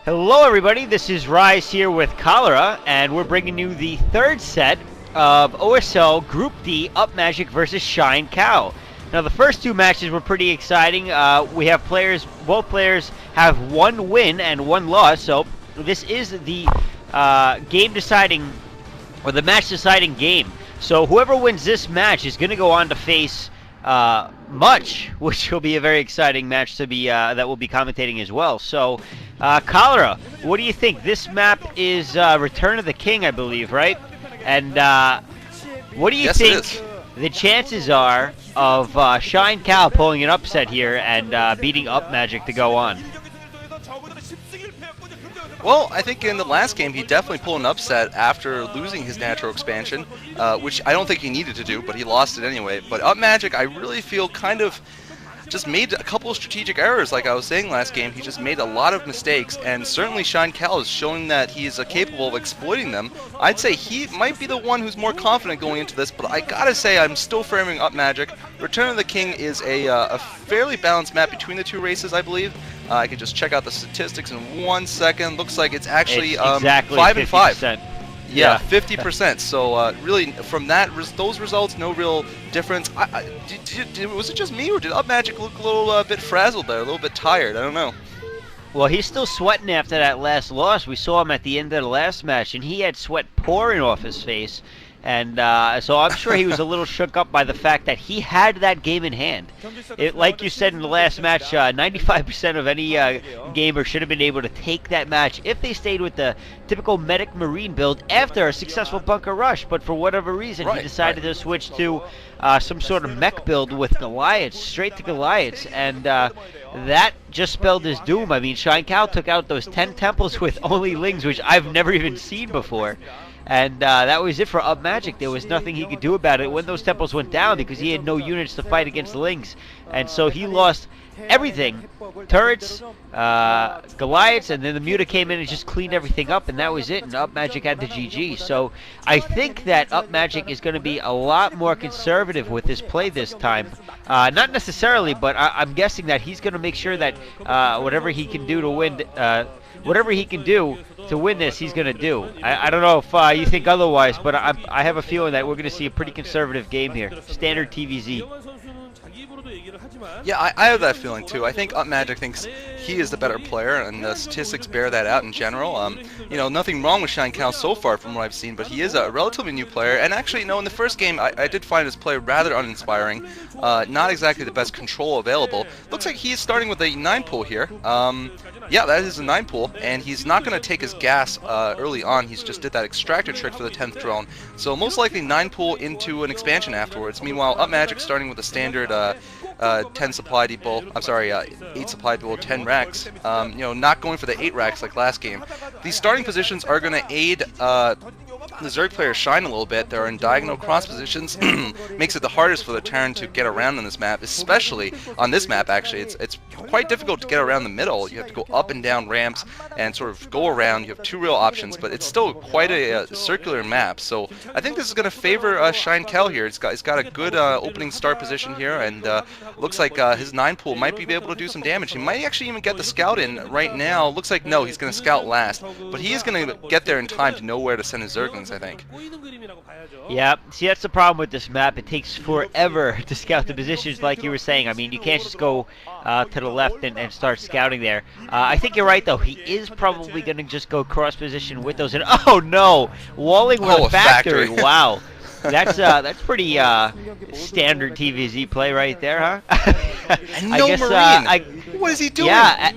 Hello everybody, this is Rise here with Cholera, and we're bringing you the third set of OSL Group D Upmagic versus Shine Cow. Now the first two matches were pretty exciting. We have both players have one win and one loss, so this is the game deciding, or the match deciding game. So whoever wins this match is going to go on to face Much, which will be a very exciting match to be that we'll be commentating as well. So, Cholera, what do you think? This map is Return of the King, I believe, right? And what do you think the chances are of Shine Cow pulling an upset here and beating Upmagic to go on? Well, I think in the last game he definitely pulled an upset after losing his natural expansion, which I don't think he needed to do, but he lost it anyway. But Upmagic, I really feel kind of just made a couple of strategic errors, like I was saying last game. He just made a lot of mistakes, and certainly Shine Cal is showing that he is capable of exploiting them. I'd say he might be the one who's more confident going into this, but I gotta say I'm still favoring Upmagic. Return of the King is a fairly balanced map between the two races, I believe. I can just check out the statistics in 1 second. Looks like it's actually exactly 5 and 5. Yeah, 50%. So really, from those results, no real difference. Was it just me, or did Upmagic look a little bit frazzled there, a little bit tired? I don't know. Well, he's still sweating after that last loss. We saw him at the end of the last match, and he had sweat pouring off his face. And so I'm sure he was a little shook up by the fact that he had that game in hand. Like you said in the last match, 95% of any gamer should have been able to take that match if they stayed with the typical medic marine build after a successful bunker rush. But for whatever reason, he decided to switch to some sort of mech build with Goliaths, straight to Goliaths. And that just spelled his doom. I mean, Shine Cow took out those 10 temples with only Lings, which I've never even seen before. And that was it for Upmagic. There was nothing he could do about it when those temples went down because he had no units to fight against Lings. And so he lost everything. Turrets, Goliaths, and then the Muta came in and just cleaned everything up, and that was it. And Upmagic had the GG. So I think that Upmagic is going to be a lot more conservative with his play this time. Not necessarily, but I'm guessing that he's going to make sure that whatever he can do to win... whatever he can do to win this, he's going to do. I don't know if you think otherwise, but I have a feeling that we're going to see a pretty conservative game here. Standard TVZ. Yeah, I have that feeling too. I think Upmagic thinks he is the better player, and the statistics bear that out in general. You know, nothing wrong with Shine Cow so far from what I've seen, but he is a relatively new player. And actually, you know, in the first game, I did find his play rather uninspiring. Not exactly the best control available. Looks like he is starting with a 9-pull here. Yeah, that is a 9-pull, and he's not going to take his gas early on. He's just did that extractor trick for the 10th drone. So most likely 9-pull into an expansion afterwards. Meanwhile, Upmagic starting with a standard 10 supply depot. I'm sorry, 8 supply depot, 10 racks. You know, not going for the 8 racks like last game. These starting positions are going to aid the Zerg players shine a little bit. They're in diagonal cross positions. Makes it the hardest for the Terran to get around on this map, especially on this map. Actually, it's quite difficult to get around the middle. You have to go up and down ramps and sort of go around. You have 2 real options, but it's still quite a circular map. So I think this is going to favor Shine Cal here. It's got a good opening start position here, and looks like his 9-pull might be able to do some damage. He might actually even get the scout in right now. Looks like no, he's going to scout last, but he is going to get there in time to know where to send his Zerglings, I think. Yeah, see, that's the problem with this map. It takes forever to scout the positions, like you were saying. I mean, you can't just go to the left and start scouting there. I think you're right, though. He is probably going to just go cross position with those. And oh no, walling with a factory. Wow, that's pretty standard TVZ play right there, huh? And no Marine. What is he doing? Yeah,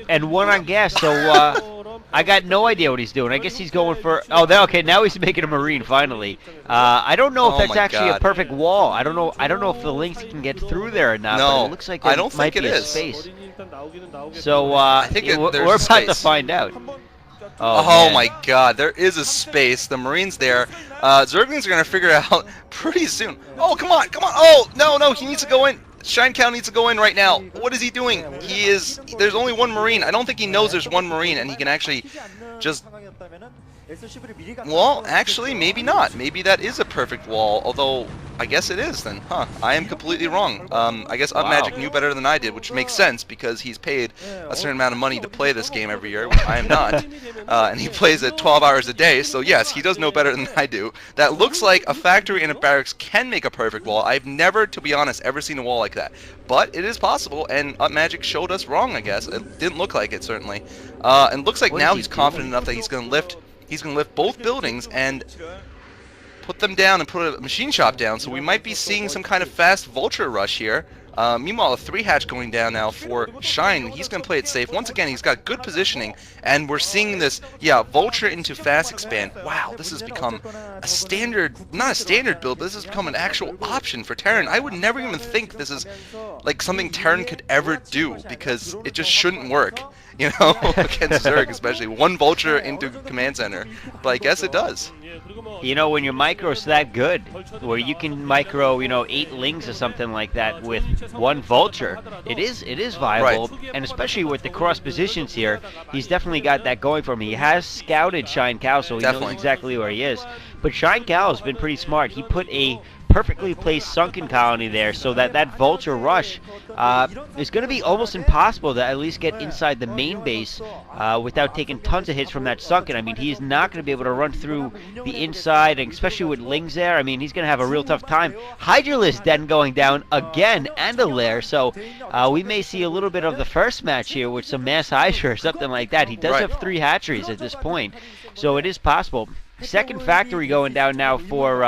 and one on gas. So. I got no idea what he's doing. I guess he's going for... Oh, okay, now he's making a Marine, finally. I don't know if that's actually a perfect wall. I don't know if the Lynx can get through there or not, but it looks like there might be a space. So, I think we're about to find out. Oh my god, there is a space. The Marines there. Zerglings are going to figure it out pretty soon. Oh, come on, come on. Oh, no, he needs to go in. Shine Cow needs to go in right now. What is he doing? There's only one Marine. I don't think he knows there's one Marine, and he can actually just Well, actually, maybe not. Maybe that is a perfect wall, although I guess it is then. Huh. I am completely wrong. I guess Upmagic knew better than I did, which makes sense because he's paid a certain amount of money to play this game every year, which I am not. And he plays it 12 hours a day, so yes, he does know better than I do. That looks like a factory and a barracks can make a perfect wall. I've never, to be honest, ever seen a wall like that. But it is possible, and Upmagic showed us wrong, I guess. It didn't look like it, certainly. And looks like now he's confident enough that he's going to lift both buildings and put them down and put a machine shop down, so we might be seeing some kind of fast vulture rush here. Meanwhile, a 3-hatch going down now for Shine. He's going to play it safe. Once again, he's got good positioning, and we're seeing this, vulture into fast expand. Wow, this has become a standard, not a standard build, but this has become an actual option for Terran. I would never even think this is like something Terran could ever do, because it just shouldn't work, you know, against Zerg, especially. One vulture into command center, but I guess it does. You know, when your micro's that good, where you can micro, 8 lings or something like that with one vulture, it is viable, Right. and especially with the cross positions here, he's definitely got that going for him. He has scouted Shine Cow, so he knows exactly where he is. But Shine Cow has been pretty smart. He put a perfectly placed sunken colony there so that vulture rush is going to be almost impossible to at least get inside the main base without taking tons of hits from that sunken. I mean, he's not going to be able to run through the inside, and especially with lings there, I mean, he's going to have a real tough time. Hydralisk then going down again, and a lair, so we may see a little bit of the first match here with some mass Hydra or something like that. He does have 3 hatcheries at this point, so it is possible. Second factory going down now for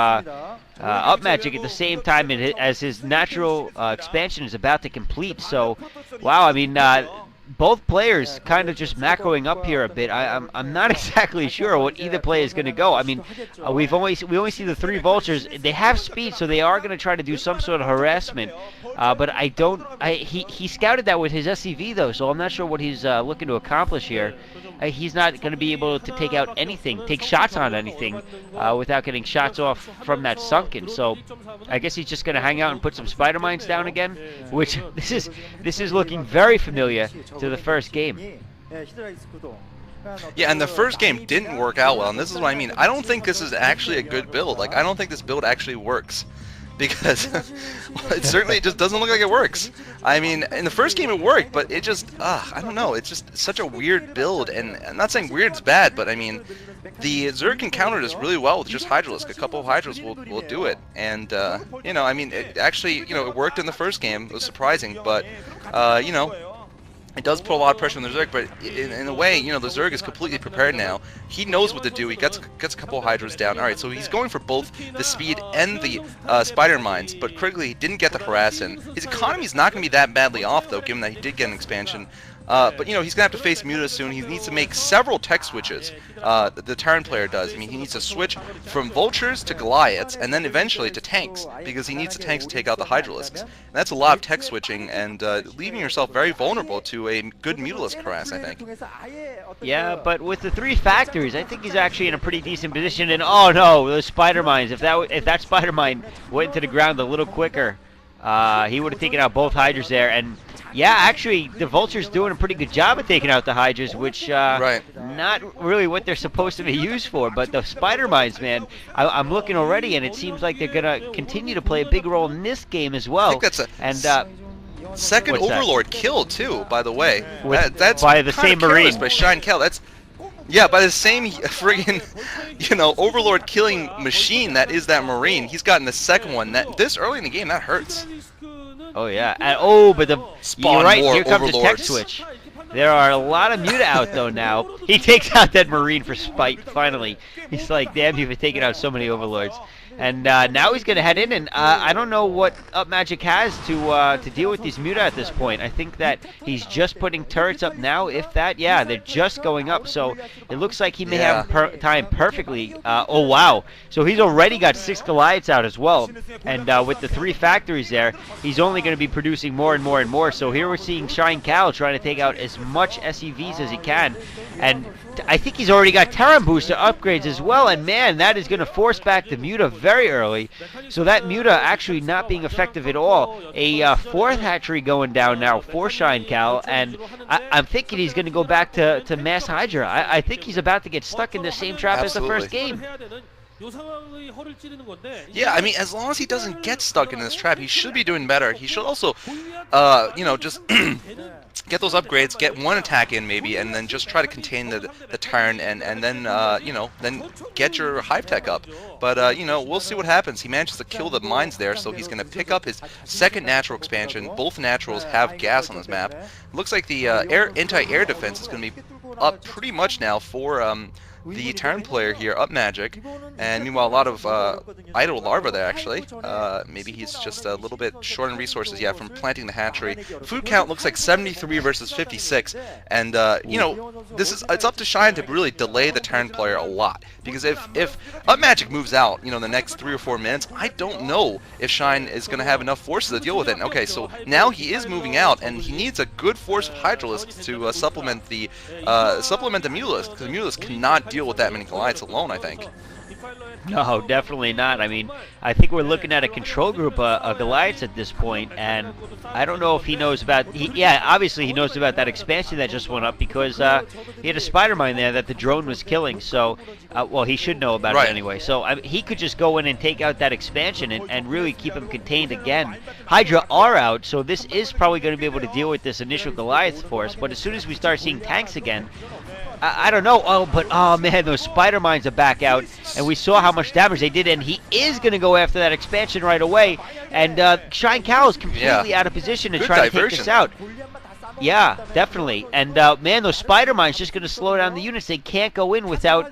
Upmagic at the same time as his natural expansion is about to complete. So, wow, I mean, both players kind of just macroing up here a bit. I'm not exactly sure what either player is going to go. I mean, we only see the 3 vultures. They have speed, so they are going to try to do some sort of harassment. But he scouted that with his SCV though, so I'm not sure what he's looking to accomplish here. He's not going to be able to take shots on anything without getting shots off from that sunken. So I guess he's just going to hang out and put some spider mines down again, which this is looking very familiar to the first game. Yeah, and the first game didn't work out well, and this is what I mean. I don't think this is actually a good build. Like, I don't think this build actually works. Because well, it certainly just doesn't look like it works. I mean, in the first game it worked, but it just, I don't know, it's just such a weird build, and I'm not saying weird's bad, but I mean, the Zerg can counter this really well with just Hydralisk. A couple of Hydras will do it, and, I mean, it actually, it worked in the first game. It was surprising, but, it does put a lot of pressure on the Zerg, but in a way, the Zerg is completely prepared now. He knows what to do. He gets a couple of Hydras down. All right, so he's going for both the speed and the spider mines, but critically, he didn't get the harass in. His economy is not going to be that badly off, though, given that he did get an expansion. But, he's going to have to face Muta soon. He needs to make several tech switches, the Terran player does. I mean, he needs to switch from Vultures to Goliaths, and then eventually to tanks, because he needs the tanks to take out the Hydralisks. And that's a lot of tech switching, and leaving yourself very vulnerable to a good Mutalisk harass, I think. Yeah, but with the 3 factories, I think he's actually in a pretty decent position, and oh no, those spider mines. If that spider mine went to the ground a little quicker, he would have taken out both Hydras there, and yeah, actually, the Vulture's doing a pretty good job of taking out the Hydras, which not really what they're supposed to be used for. But the spider mines, man, I'm looking already, and it seems like they're gonna continue to play a big role in this game as well. I think that's second Overlord kill too, by the way. That's by the same Marine. By Shine Cal. That's by the same friggin' Overlord killing machine that is that Marine. He's gotten the second one. This early in the game, that hurts. Oh yeah, and, but you're right. Here comes the tech switch. There are a lot of Muta out though now. He takes out that Marine for spite. Finally, he's like, "Damn you for taking out so many Overlords." And now he's going to head in, and I don't know what Upmagic has to deal with these Muta at this point. I think that he's just putting turrets up now, if that. Yeah, they're just going up, so it looks like he may have time perfectly. Oh, wow. So he's already got 6 Goliaths out as well, and with the 3 factories there, he's only going to be producing more and more and more. So here we're seeing Shine Cal trying to take out as much SEVs as he can, and I think he's already got Terran booster upgrades as well, and man, that is going to force back the Muta very early. So that Muta actually not being effective at all. A fourth hatchery going down now for Shine Cal, and I'm thinking he's going to go back to Mass Hydra. I think he's about to get stuck in the same trap as the first game. Yeah, I mean, as long as he doesn't get stuck in this trap, he should be doing better. He should also, just get those upgrades, get one attack in maybe, and then just try to contain the turn, and then, then get your Hive Tech up. But, we'll see what happens. He manages to kill the mines there, so he's going to pick up his second natural expansion. Both naturals have gas on this map. Looks like the anti-air defense is going to be up pretty much now for the Terran player here, Upmagic, and meanwhile a lot of idle larvae there actually. Maybe he's just a little bit short on resources, yeah, from planting the hatchery. Food count looks like 73 versus 56, and it's up to Shine to really delay the Terran player a lot, because if Upmagic moves out, in the next 3 or 4 minutes, I don't know if Shine is going to have enough forces to deal with it. And okay, so now he is moving out, and he needs a good force of Hydralisks to supplement the Mutalisks, because Mutalisks cannot deal with that many Goliaths alone, I think. No, definitely not. I mean, I think we're looking at a control group of Goliaths at this point, and I don't know if he knows about... yeah, obviously he knows about that expansion that just went up, because he had a spider mine there that the drone was killing, so... well, he should know about it anyway. So he could just go in and take out that expansion and really keep him contained again. Hydra are out, so this is probably going to be able to deal with this initial Goliath force, but as soon as we start seeing tanks again... I don't know. Oh man, those spider mines are back out, and we saw how much damage they did, and he is going to go after that expansion right away. And Shine Cal is completely out of position to try to take this out. Yeah, definitely. And man, those spider mines just going to slow down the units. They can't go in without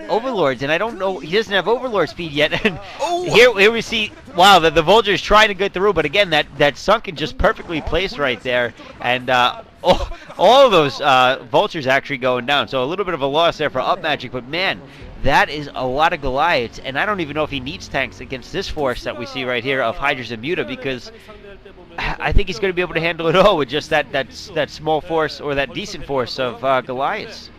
overlords, and I don't know. He doesn't have overlord speed yet. And here we see, wow, the vulture is trying to get through, but again, that sunken just perfectly placed right there, and all of those vultures actually going down. So a little bit of a loss there for Upmagic, but man, that is a lot of Goliaths, and I don't even know if he needs tanks against this force that we see right here of Hydras and Muta, because I think he's going to be able to handle it all with just that small force, or that decent force of Goliaths.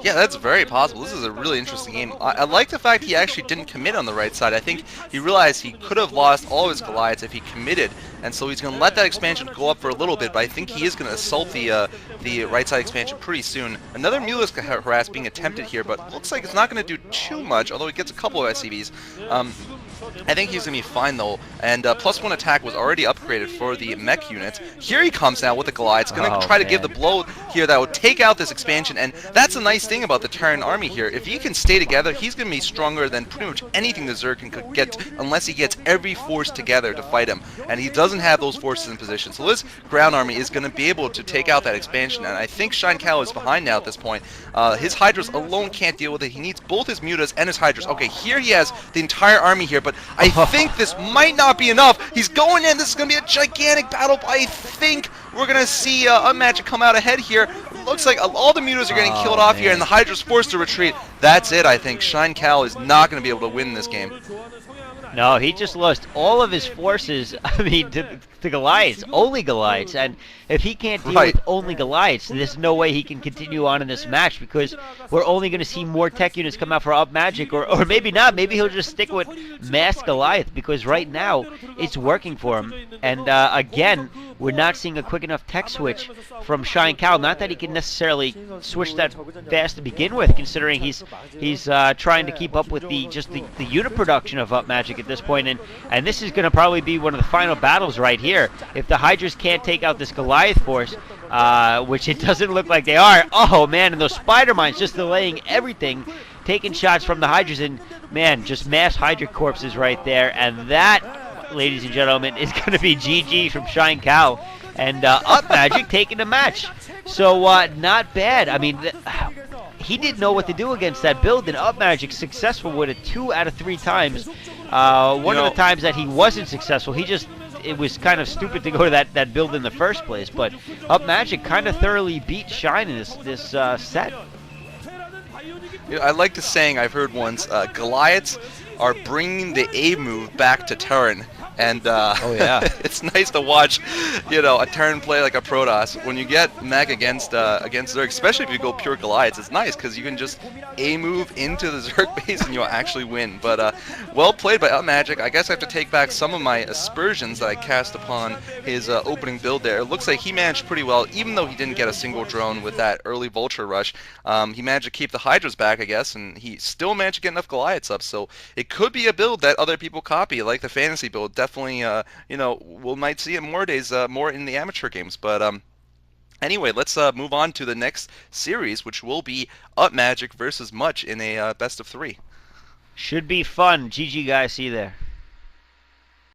Yeah, that's very possible. This is a really interesting game. I like the fact he actually didn't commit on the right side. I think he realized he could have lost all of his Goliaths if he committed, and so he's going to let that expansion go up for a little bit, but I think he is going to assault the right side expansion pretty soon. Another Mutalisk harass being attempted here, but looks like it's not going to do too much, although he gets a couple of SCVs. I think he's going to be fine though, and +1 attack was already upgraded for the mech units. Here he comes now with the Goliaths, going to try to give the blow here that would take out this expansion, and that's a nice thing about the Terran army here. If he can stay together, he's going to be stronger than pretty much anything the Zerg could get, unless he gets every force together to fight him, and he doesn't have those forces in position. So this ground army is going to be able to take out that expansion, and I think Shine Cal is behind now at this point. His Hydras alone can't deal with it. He needs both his Mutas and his Hydras. Okay, here he has the entire army here, but I think this might not be enough. He's going in. This is going to be a gigantic battle, but I think we're going to see Upmagic come out ahead here. Looks like all the Mutas are getting killed off here, and the Hydra's forced to retreat. That's it, I think. Shine Cal is not going to be able to win this game. No, he just lost all of his forces, I mean, to Goliaths, only Goliaths, and if he can't deal with only Goliaths, there's no way he can continue on in this match, because we're only going to see more tech units come out for Upmagic, or maybe not, maybe he'll just stick with Mass Goliath, because right now, it's working for him, and again, we're not seeing a quick enough tech switch from Shine Cal. Not that he can necessarily switch that fast to begin with, considering he's trying to keep up with the unit production of Upmagic at this point, and this is going to probably be one of the final battles right here. If the Hydras can't take out this Goliath force, which it doesn't look like they are, oh man, and those spider mines just delaying everything, taking shots from the Hydras, and man, just mass Hydra corpses right there, and that, ladies and gentlemen, is going to be GG from Shine Cal, and Upmagic taking the match. So not bad. I mean, he didn't know what to do against that build, and Upmagic successful with it 2 out of 3 times. One of the times that he wasn't successful, it was kind of stupid to go to that build in the first place, but Upmagic kind of thoroughly beat Shine in this set. You know, I like the saying I've heard once, Goliaths are bringing the A move back to Terran. And Oh yeah. it's nice to watch, a turn play like a Protoss. When you get mech against Zerg, especially if you go pure Goliaths, it's nice because you can just A move into the Zerg base and you'll actually win. But well played by Upmagic. I guess I have to take back some of my aspersions that I cast upon his opening build there. It looks like he managed pretty well, even though he didn't get a single drone with that early Vulture rush. He managed to keep the Hydras back, I guess, and he still managed to get enough Goliaths up. So it could be a build that other people copy, like the fantasy build. Definitely, we might see it more days, more in the amateur games. But anyway, let's move on to the next series, which will be Upmagic versus Much in a best of 3. Should be fun. GG guys, see you there.